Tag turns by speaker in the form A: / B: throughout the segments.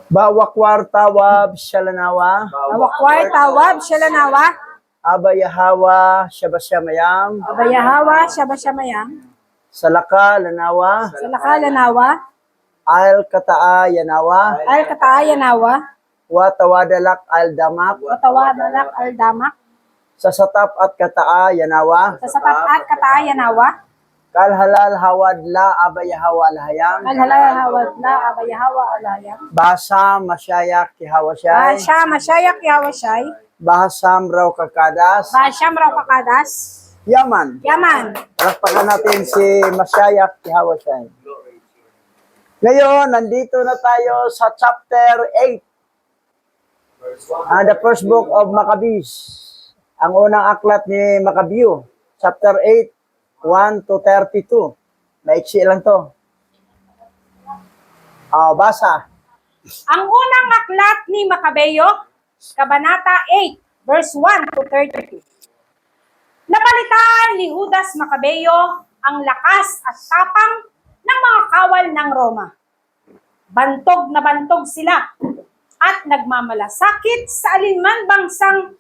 A: Bawakwartawab Shalanawa,
B: Bawakwartawab Shalanawa,
A: Abayahawa Shabashamayam,
B: Abayahawa Shabashamayam,
A: Salaka Lanawa,
B: Salakalanawa,
A: Al Kataa Yanawa,
B: Al-Katayanawa,
A: Watawadalak Al Damak,
B: Watawadalak Al-Damak,
A: Sasatap at Kataa Yanawa,
B: Sasatap at Katayanawa,
A: Kalhalal Hawadla Abayahawa Alhayam,
B: Kalhalahawadla Abayahawa Alayam,
A: Basa Masyayak Kihawashay,
B: Basha Mashayak Yawashay,
A: Bahasam Raw Kakadas,
B: Basham Raukakas,
A: Yaman.
B: Yaman.
A: Palakpakan natin si Masyayak Kihawashay. Ngayon, nandito na tayo sa chapter 8. The first book of Maccabees. Ang unang aklat ni Maccabees. Chapter 8, 1 to 32. Maiksi lang to. Basa.
B: Ang unang aklat ni Makabeo, Kabanata 8, verse 1 to 32. Napalitan ni Judas Makabeo ang lakas at tapang ng mga kawal ng Roma. Bantog na bantog sila at nagmamalasakit sa alinman bangsang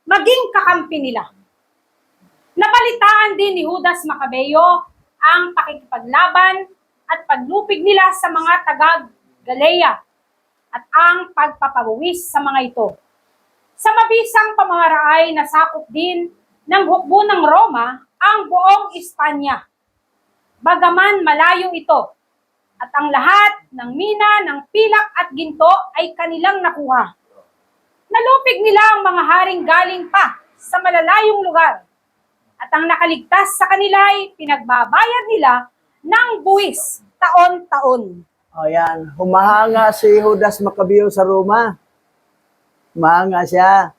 B: maging kakampi nila. Napalitaan din ni Judas Makabeo ang pakikipaglaban at paglupig nila sa mga taga-Galilea at ang pagpapabuwis sa mga ito. Sa mabisang pamamaraay nasakop din ng hukbo ng Roma ang buong Espanya. Bagaman malayo ito, at ang lahat ng mina, ng pilak at ginto ay kanilang nakuha. Nalupig nila ang mga haring galing pa sa malalayong lugar, at ang nakaligtas sa kanila ay pinagbabayad nila ng buwis taon-taon.
A: Ayan, humahanga si Judas Macabeo sa Roma. Humahanga siya.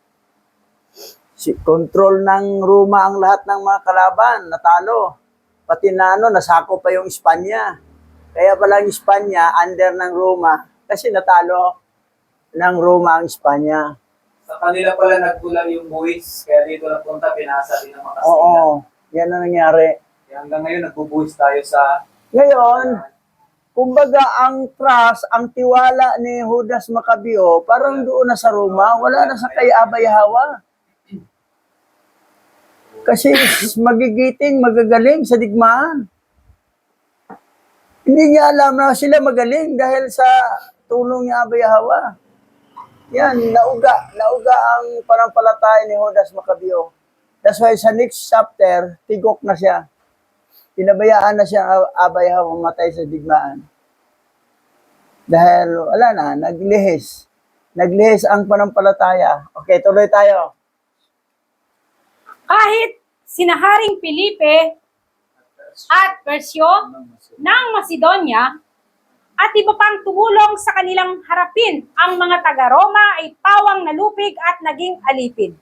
A: Control ng Roma ang lahat ng mga kalaban, natalo. Pati na nasako pa yung Espanya. Kaya pala ang Espanya, under ng Roma, kasi natalo ng Roma ang Espanya.
C: Sa kanila pala nagkulang yung buwis, kaya dito napunta, pinasa din ng mga Kastila.
A: Oo, yan ang nangyari.
C: Kaya hanggang ngayon, nagbubuwis tayo sa...
A: Ngayon, kumbaga ang trust, ang tiwala ni Judas Macabeo, parang doon na sa Roma, wala na sa kay Abayahawa. Kasi magigiting, magagaling sa digmaan. Hindi niya alam na sila magaling dahil sa tulong ni Abayahawa. Yan, nauga ang panampalataya ni Judas Macabeo. That's why sa next chapter, tigok na siya. Pinabayaan na siya Abayahawa matay sa digmaan. Dahil wala na, naglihis. Naglihis ang panampalataya. Okay, tuloy tayo.
B: Kahit sinaharing Felipe at Persyo ng Macedonia at iba pang tumulong sa kanilang harapin, ang mga taga-Roma ay pawang nalupig at naging alipin.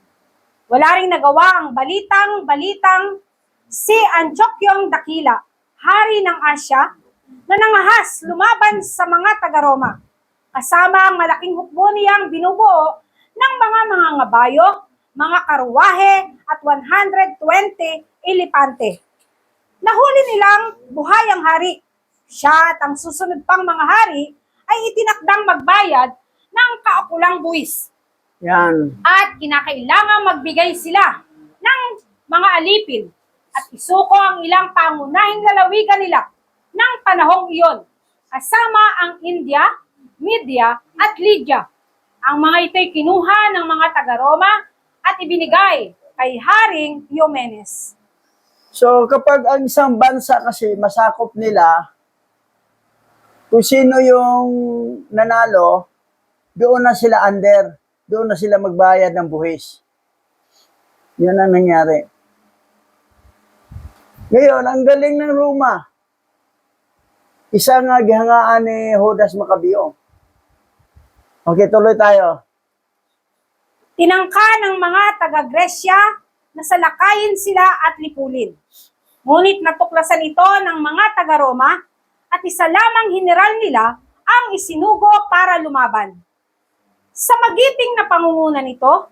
B: Wala ring nagawa ang balitang si Antiokyong Dakila, hari ng Asya, na nangahas lumaban sa mga taga-Roma, kasama ang malaking hukbo niyang binubuo ng mga ngabayo, mga karwahe at 120 elepante. Nahuli nilang buhay ang hari. Siya at ang susunod pang mga hari ay itinakdang magbayad ng kaukulang buwis.
A: Yan.
B: At kinakailangan magbigay sila ng mga alipin at isuko ang ilang pangunahing lalawigan nila ng panahong iyon, kasama ang India, Media at Lydia. Ang mga ito'y kinuha ng mga taga-Roma at ibinigay kay Haring Eumenes.
A: So kapag ang isang bansa kasi masakop nila, kung sino yung nanalo, doon na sila under, doon na sila magbayad ng buwis. Yan ang nangyari. Ngayon, ang galing ng Roma. Isa nga gihangaan ni Judas Macabeo. Okay, tuloy tayo.
B: Tinangka ng mga taga-Gresya na salakayin sila at lipulin. Ngunit natuklasan ito ng mga taga-Roma at isa lamang general nila ang isinugo para lumaban. Sa magiting na pangunguna nito,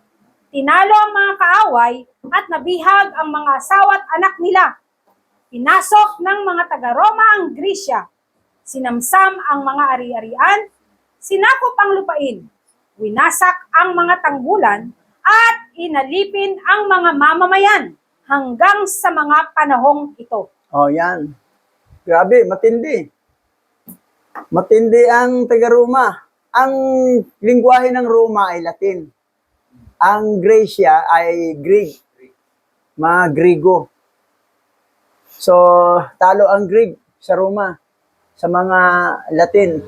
B: tinalo ang mga kaaway at nabihag ang mga asawa at anak nila. Pinasok ng mga taga-Roma ang Gresya. Sinamsam ang mga ari-arian sinakop ang lupain, winasak ang mga tanggulan, at inalipin ang mga mamamayan hanggang sa mga panahong ito.
A: Oh, yan. Grabe, matindi. Matindi ang taga-Roma. Ang lingwahe ng Roma ay Latin. Ang Gracia ay Greek. Mga Grigo. So, talo ang Greek sa Roma sa mga Latin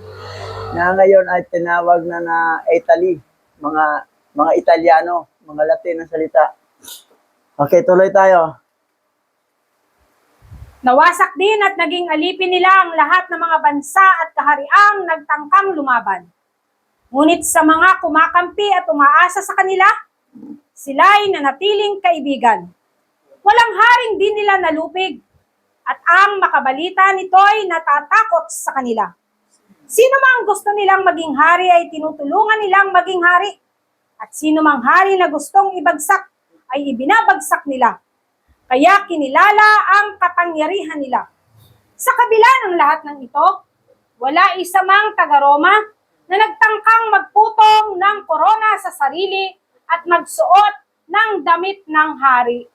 A: na ngayon ay tinawag na Italy. Mga Italiano, mga Latin ang salita. Okay, tuloy tayo.
B: Nawasak din at naging alipin nila ang lahat ng mga bansa at kahariang nagtangkang lumaban. Ngunit sa mga kumakampi at umaasa sa kanila, sila ay nanatiling kaibigan. Walang haring din nila nalupig, at ang makabalita nito'y natatakot sa kanila. Sino mang gusto nilang maging hari ay tinutulungan nilang maging hari, at sino mang hari na gustong ibagsak ay ibinabagsak nila. Kaya kinilala ang kapangyarihan nila. Sa kabila ng lahat ng ito, wala isa mang taga-Roma na nagtangkang magputong ng korona sa sarili at magsuot ng damit ng hari.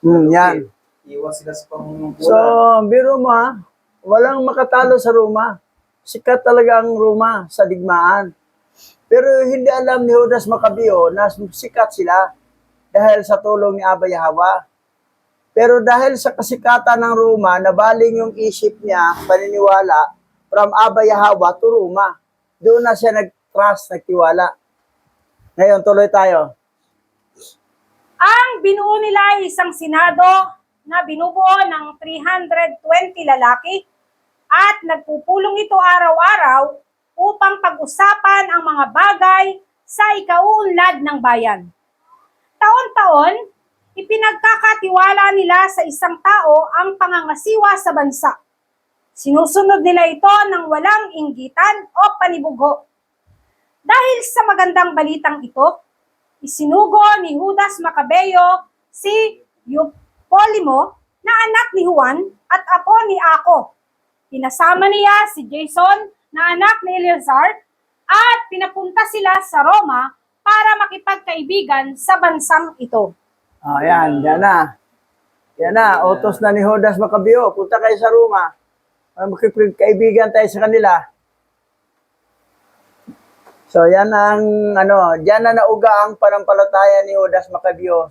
A: Yan.
C: Iwas sila sa pangungumpulan.
A: So, biro mo ha, walang makatalo sa Roma. Sikat talaga ang Roma sa digmaan. Pero hindi alam ni Judas Maccabeo na sikat sila dahil sa tulong ni Abba Yahweh. Pero dahil sa kasikatan ng Roma, nabaling yung isip niya, paniniwala, from Abba Yahweh to Roma. Doon na siya nag-trust, nagtiwala. Ngayon, tuloy tayo.
B: Ang binuo nila ay isang senado na binubuo ng 320 lalaki at nagpupulong ito araw-araw upang pag-usapan ang mga bagay sa ikauunlad ng bayan. Taon-taon, ipinagkakatiwala nila sa isang tao ang pangangasiwa sa bansa. Sinusunod nila ito ng walang inggitan o panibugho. Dahil sa magandang balitang ito, isinugo ni Judas Maccabeo si Eupolimo na anak ni Juan at apo ni Ako. Pinasama niya si Jason na anak ni Eleazar at pinapunta sila sa Roma para makipagkaibigan sa bansang ito.
A: Yan na. Yan na, utos na ni Judas Maccabeo. Punta kayo sa Roma. Makikipagkaibigan tayo sa kanila. So, yan ang, diyan na nauga ang panampalataya ni Judas Maccabeo.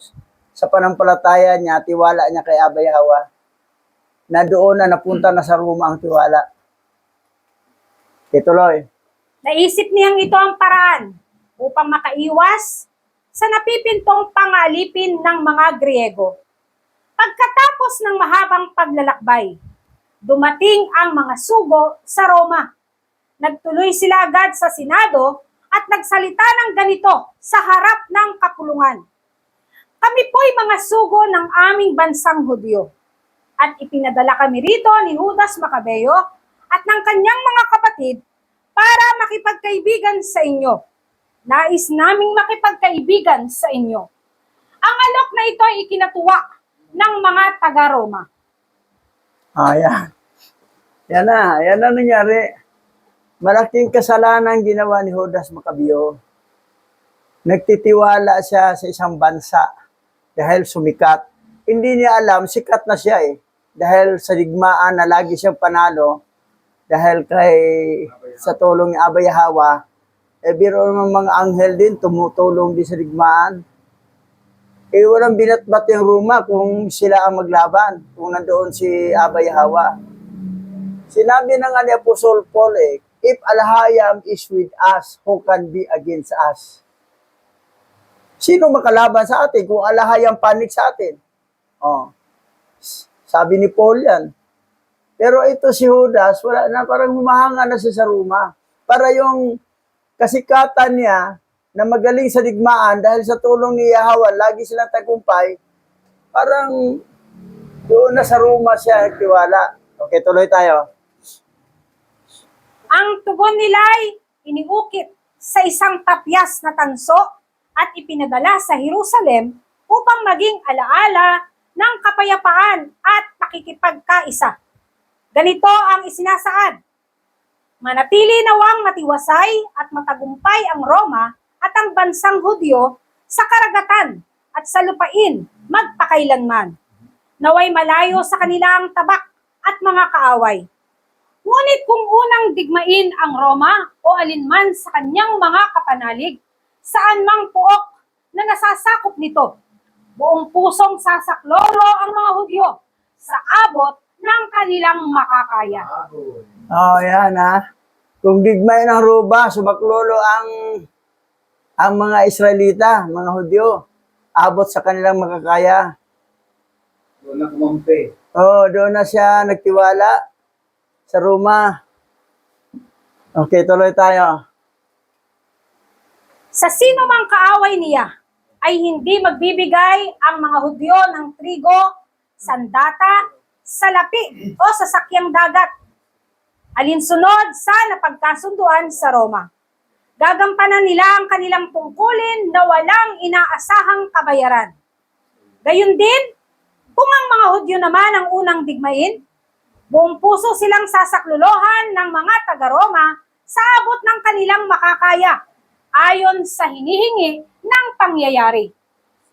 A: Sa panampalataya niya, tiwala niya kay Abba Yahweh. Na doon na napunta na sa Roma ang tiwala. Ituloy.
B: Naisip niyang ito ang paraan upang makaiwas sa napipintong pangalipin ng mga Griego. Pagkatapos ng mahabang paglalakbay, dumating ang mga sugo sa Roma. Nagtuloy sila agad sa Senado at nagsalita ng ganito sa harap ng kapulungan. Kami po'y mga sugo ng aming bansang Hudyo at ipinadala kami rito ni Judas Maccabeo at ng kanyang mga kapatid para makipagkaibigan sa inyo. Nais naming makipagkaibigan sa inyo. Ang alok na ito ay ikinatuwa ng mga taga-Roma.
A: Yan. Yan na nangyari. Malaking kasalanan ginawa ni Judas Maccabeo. Nagtitiwala siya sa isang bansa dahil sumikat. Hindi niya alam, sikat na siya dahil sa digmaan na lagi siyang panalo, dahil sa tulong ni Abba Yahweh, biro ng mga anghel din, tumutulong din sa digmaan. Walang binatbat yung Roma kung sila ang maglaban, kung nandoon si Abba Yahweh. Sinabi ng ni Apostol Paul, if Alhayam is with us, who can be against us? Sino makalaban sa atin kung Alhayam panik sa atin? Sabi ni Paul yan. Pero ito si Judas, wala na, parang humahanga na siya sa Roma. Para yung kasikatan niya na magaling sa digmaan dahil sa tulong ni Yahweh, lagi silang tagumpay, parang doon na sa Roma siya nagtiwala. Okay, tuloy tayo.
B: Ang tugon nila ay iniukit sa isang tapyas na tanso at ipinadala sa Jerusalem upang maging alaala ng kapayapaan at pakikipagkaisa. Ganito ang isinasaad. Manatili nawang matiwasay at matagumpay ang Roma at ang bansang Hudyo sa karagatan at sa lupain magpakailanman. Naway malayo sa kanila ang tabak at mga kaaway. Ngunit kung unang digmain ang Roma o alinman sa kanyang mga kapanalig, saan mang puok na nasasakop nito, buong pusong sasaklolo ang mga Hudyo sa abot ng kanilang makakaya.
A: Oh, yan ha. Kung digmay ng Roma, sumaklolo ang mga Israelita, mga Hudyo, abot sa kanilang makakaya.
C: Doon na kumampi.
A: Oh, doon na siya nagtiwala sa Roma. Okay, tuloy tayo.
B: Sa sino mang kaaway niya ay hindi magbibigay ang mga Hudyo ng trigo, sandata, salapi o sasakyang dagat. Alinsunod sa napagkasunduan sa Roma. Gagampanan nila ang kanilang tungkulin na walang inaasahang kabayaran. Gayun din, kung ang mga Hudyo naman ang unang digmain, buong puso silang sasaklolohan ng mga taga-Roma sa abot ng kanilang makakaya, ayon sa hinihingi ng pangyayari.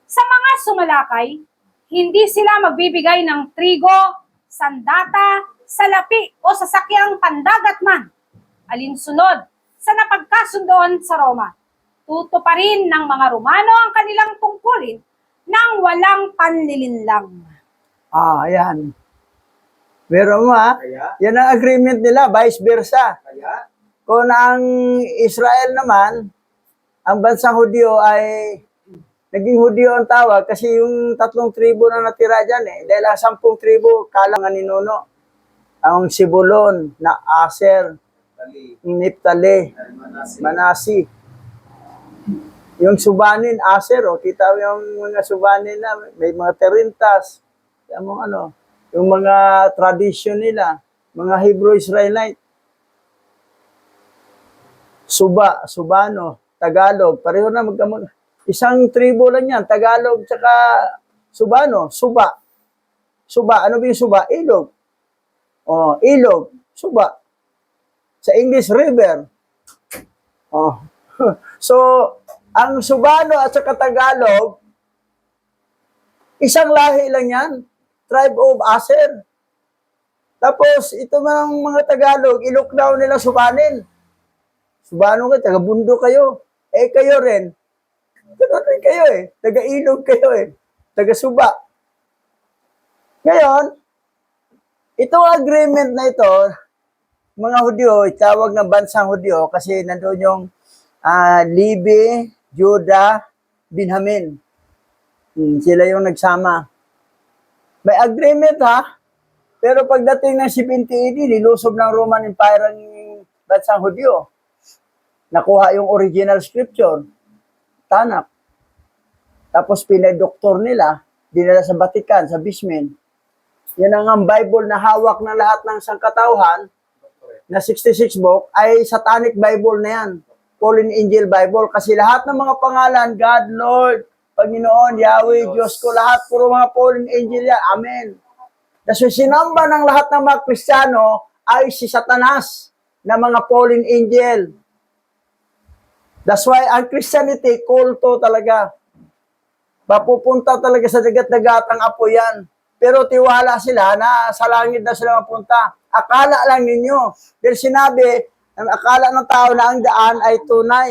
B: Sa mga sumalakay, hindi sila magbibigay ng trigo, sandata, salapi o sasakyang pandagat man. Alinsunod sa napagkasundoan sa Roma, tutuparin ng mga Romano ang kanilang tungkulin nang walang panlilinlang.
A: Ah, ayan. Pero mo ha,
C: Kaya,
A: yan ang agreement nila, vice versa.
C: kaya,
A: Kung ang Israel naman, ang bansang Hudyo ay naging Hudyo ang tawag kasi yung 3 tribo na natira dyan dahil ang 10 tribo kalang ang ninuno. Ang Sibulon, na Aser,
C: Tali,
A: Niptali,
C: Manasi.
A: Manasi. Yung Subanin, Aser, kita mo yung mga Subanin na may mga terintas, yung mga tradisyon nila, mga Hebrew Israelite. Suba, Subano, Tagalog, pareho na isang tribo lang yan, Tagalog tsaka Subano, Suba. Suba, ano ba yung Suba? Ilog. Oh, ilog, Suba. Sa English, river. Oh. So, ang Subano at saka Tagalog, isang lahi lang yan. Tribe of Aser. Tapos, ito mga Tagalog, Ilocao nila Subanin. Subano kayo, taga-Bundo kayo. Kayo rin. Ganoon rin kayo Taga-Ilog kayo Taga-Suba. Ngayon, itong agreement na ito, mga Hudyo, tawag na bansang Hudyo kasi nandoon yung Levi, Judah, Benjamin. Sila yung nagsama. May agreement ha, pero pagdating ng 70 AD, nilusob ng Roman Empire ang bansang Hudyo. Nakuha yung original scripture, Tanakh. Tapos pinadoktor nila, dinala sa Vatican, sa Bismen. Yan ang Bible na hawak ng lahat ng sangkatauhan, na 66 book, ay Satanic Bible na yan. Fallen Angel Bible. Kasi lahat ng mga pangalan, God, Lord, Panginoon, Yahweh, Diyos ko, lahat, puro mga fallen angel yan. Amen. Kasi sinamba ng lahat ng mga Kristiyano ay si Satanas na mga fallen angel. That's why ang Christianity, kulto talaga. Mapupunta talaga sa dagat-dagatang apo yan. Pero tiwala sila na sa langit na sila mapunta. Akala lang ninyo. Dahil sinabi, ang akala ng tao na ang daan ay tunay.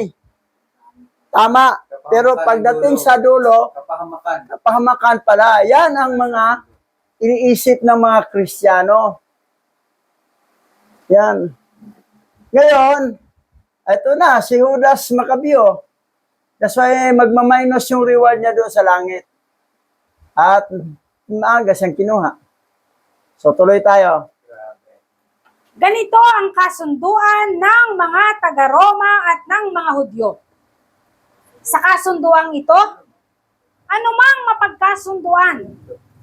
A: Tama. Pero pagdating sa dulo, kapahamakan pala. Yan ang mga iniisip ng mga Kristiyano. Yan. Ngayon, ito na, si Judas Maccabeo. That's why magmaminus yung reward niya doon sa langit. At maaga siyang kinuha. So, tuloy tayo.
B: Ganito ang kasunduan ng mga taga-Roma at ng mga Hudyo. Sa kasunduang ito, anumang mapagkasunduan,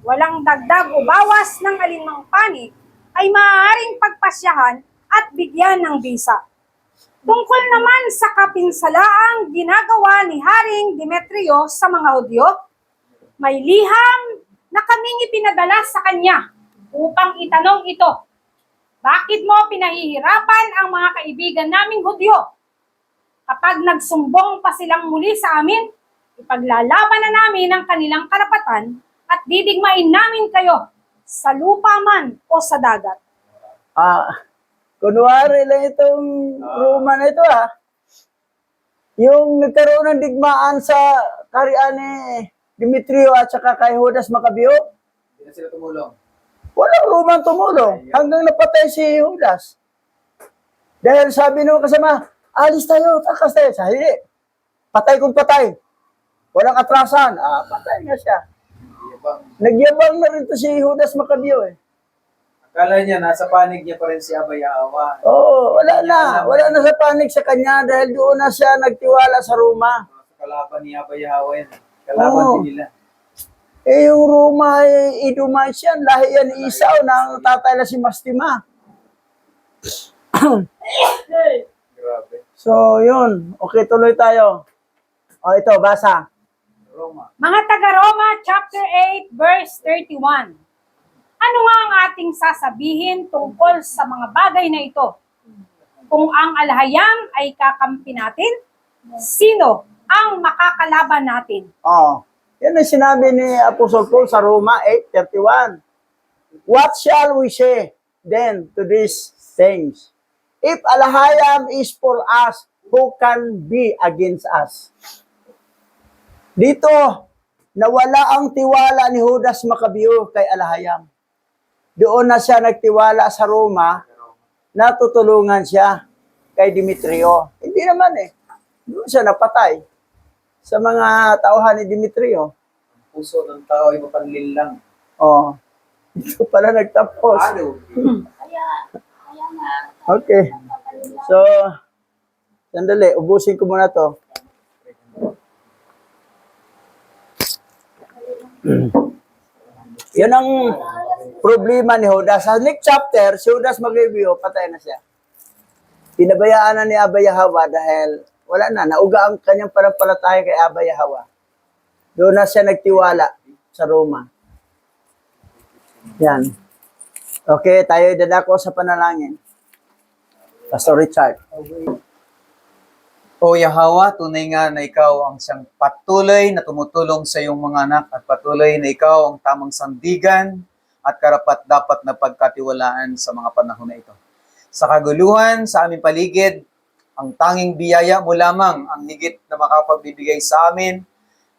B: walang dagdag o bawas ng alinmang panig, ay maaaring pagpasyahan at bigyan ng bisa. Tungkol naman sa kapinsalaang ginagawa ni Haring Demetrio sa mga Hudyo, may liham na kaming ipinadala sa kanya upang itanong ito. Bakit mo pinahihirapan ang mga kaibigan naming Hudyo? Kapag nagsumbong pa silang muli sa amin, ipaglalaban na namin ang kanilang karapatan at didigmain namin kayo sa lupa man o sa dagat.
A: Kunwari lang itong Roma na ito Yung nagkaroon ng digmaan sa karian ni Demetrio at saka kay Judas Macabeo,
C: Hindi na sila tumulong.
A: walang Roman tumulong hanggang napatay si Judas. Dahil sabi nung kasama, alis tayo, takas tayo. Sabi, hindi. Patay kung patay. Walang atrasan. Patay nga siya.
C: Yabang.
A: Nagyabang na rin to si Judas Macabeo
C: Akala niya, nasa panig niya pa rin si Abay Hawa.
A: Oo, wala na. Wala na sa panig sa kanya dahil doon na siya nagtiwala sa Roma.
C: Kalaban ni Abay Hawa yan. Kalaban
A: Oo.
C: din nila.
A: Yung Roma, Idumites yan. Lahi yan ni Esau ng tatay na si Mastima.
C: Grabe.
A: So, yun. Okay, tuloy tayo. Ito, basa.
C: Roma.
B: Mga taga-Roma, chapter 8, verse 31. Ano nga ang ating sasabihin tungkol sa mga bagay na ito? Kung ang alahayam ay kakampi natin, sino ang makakalaban natin?
A: Yan ang sinabi ni Apostle Paul sa Roma 8:31. What shall we say then to these things? If alahayam is for us, who can be against us? Dito, nawala ang tiwala ni Judas Macabeo kay alahayam. Doon na siya nagtiwala sa Roma, natutulungan siya kay Demetrio. Hindi naman Doon siya napatay sa mga tauhan ni Demetrio.
C: Puso ng tao ay mapanlil lang.
A: Dito pala nagtapos.
C: Ano?
A: Okay. So, sandali, ubusin ko muna to. Yun ang problema ni Judas. Sa next chapter, si Judas Macabeo, patay na siya. Pinabayaan na ni Abay Hawa dahil wala na, nauga ang kanyang panampalataya kay Abay Hawa. Doon na siya nagtiwala sa Roma. Yan. Okay, tayo dadako sa panalangin. Pastor Richard.
D: O Yahawa, tunay nga na ikaw ang siyang patuloy na tumutulong sa iyong mga anak at patuloy na ikaw ang tamang sandigan at karapat-dapat na pagkatiwalaan sa mga panahon na ito. Sa kaguluhan, sa aming paligid, ang tanging biyaya mo lamang ang higit na makapagbibigay sa amin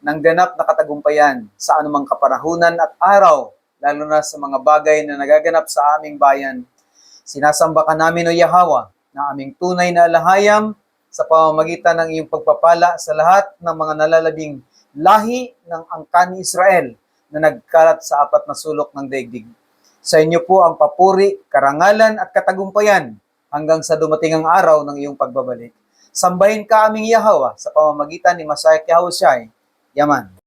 D: ng ganap na katagumpayan sa anumang kaparahunan at araw, lalo na sa mga bagay na nagaganap sa aming bayan. Sinasamba ka namin, O Yahawa, na aming tunay na alahayam sa pamamagitan ng iyong pagpapala sa lahat ng mga nalalabing lahi ng angkan ni Israel na nagkalat sa apat na sulok ng daigdig. Sa inyo po ang papuri, karangalan at katagumpayan hanggang sa dumating ang araw ng iyong pagbabalik. Sambahin ka aming Yahawa sa pamamagitan ni Masayek Yahushai. Yaman.